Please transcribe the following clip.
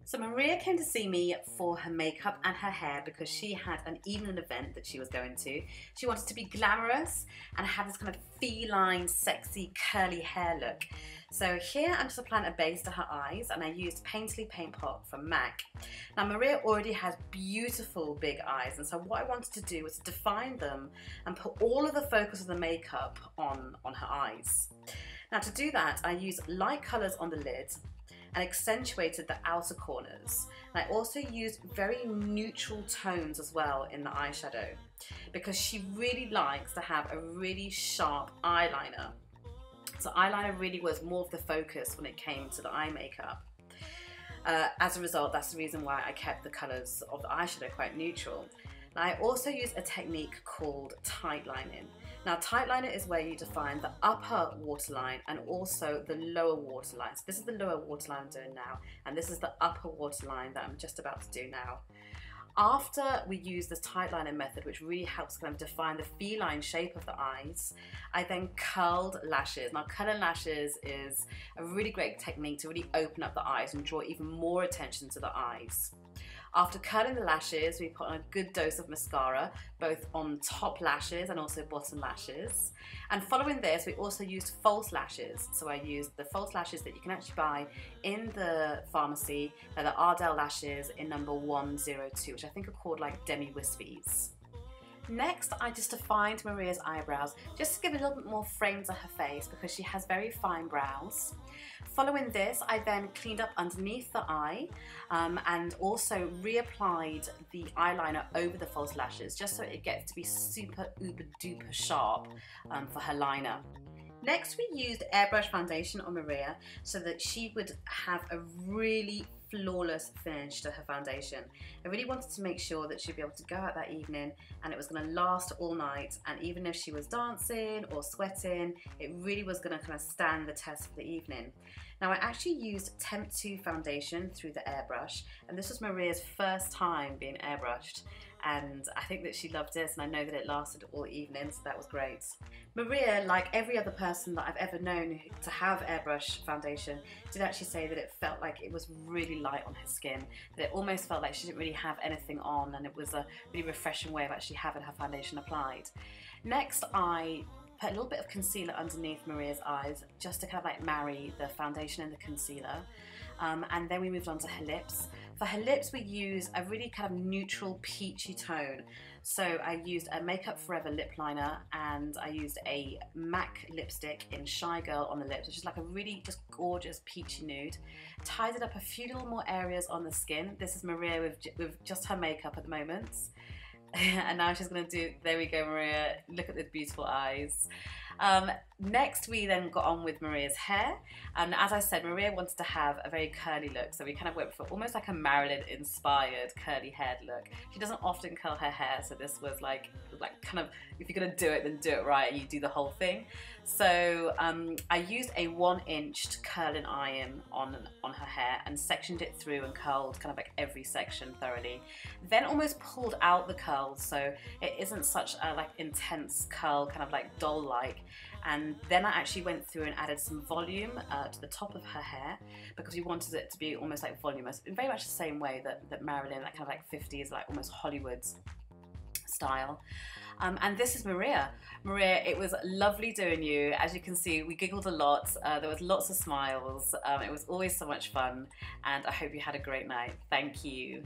So Maria came to see me for her makeup and her hair because she had an evening event that she was going to. She wanted to be glamorous and have this kind of feline, sexy, curly hair look. So here I'm just applying a base to her eyes, and I used Painterly Paint Pot from MAC. Now Maria already has beautiful big eyes, and so what I wanted to do was define them and put all of the focus of the makeup on her eyes. Now to do that, I used light colours on the lid and accentuated the outer corners. And I also used very neutral tones as well in the eyeshadow, because she really likes to have a really sharp eyeliner. So eyeliner really was more of the focus when it came to the eye makeup. As a result, that's the reason why I kept the colours of the eyeshadow quite neutral. Now, I also use a technique called tight lining. Now, tight liner is where you define the upper waterline and also the lower waterline. So this is the lower waterline I'm doing now, and this is the upper waterline that I'm just about to do now. After we use this tight liner method, which really helps kind of define the feline shape of the eyes, I then curled lashes. Now, curling lashes is a really great technique to really open up the eyes and draw even more attention to the eyes. After curling the lashes, we put on a good dose of mascara, both on top lashes and also bottom lashes. And following this, we also used false lashes. So I used the false lashes that you can actually buy in the pharmacy. They're the Ardell lashes in number 102, which I think are called like Demi Wispies. Next, I just defined Maria's eyebrows just to give a little bit more frame to her face because she has very fine brows. Following this, I then cleaned up underneath the eye and also reapplied the eyeliner over the false lashes just so it gets to be super uber duper sharp for her liner. Next, we used Airbrush Foundation on Maria so that she would have a really flawless finish to her foundation. I really wanted to make sure that she'd be able to go out that evening and it was going to last all night, and even if she was dancing or sweating, it really was going to kind of stand the test for the evening. Now, I actually used Temp 2 foundation through the airbrush, and this was Maria's first time being airbrushed, and I think that she loved this, and I know that it lasted all evening, so that was great. Maria, like every other person that I've ever known to have airbrush foundation, did actually say that it felt like it was really light on her skin, that it almost felt like she didn't really have anything on, and it was a really refreshing way of actually having her foundation applied. Next, I put a little bit of concealer underneath Maria's eyes just to kind of like marry the foundation and the concealer. And then we moved on to her lips. For her lips, we use a really kind of neutral peachy tone. So I used a Makeup Forever lip liner, and I used a MAC lipstick in Shy Girl on the lips, which is like a really just gorgeous peachy nude. Tidied up a few little more areas on the skin. This is Maria with just her makeup at the moment. And now she's going to do, there we go, Maria, look at the beautiful eyes. Next, we then got on with Maria's hair, and as I said, Maria wanted to have a very curly look, so we kind of went for almost like a Marilyn inspired curly haired look. She doesn't often curl her hair, so this was like kind of, if you're going to do it, then do it right and you do the whole thing. So I used a 1-inch curling iron on her hair and sectioned it through and curled kind of like every section thoroughly. Then almost pulled out the curls so it isn't such a like intense curl, kind of like doll-like. And then I actually went through and added some volume to the top of her hair because we wanted it to be almost like voluminous, in very much the same way that Marilyn, that kind of like 50s, like almost Hollywood's style. And this is Maria. Maria, it was lovely doing you. As you can see, we giggled a lot. There was lots of smiles. It was always so much fun, and I hope you had a great night. Thank you.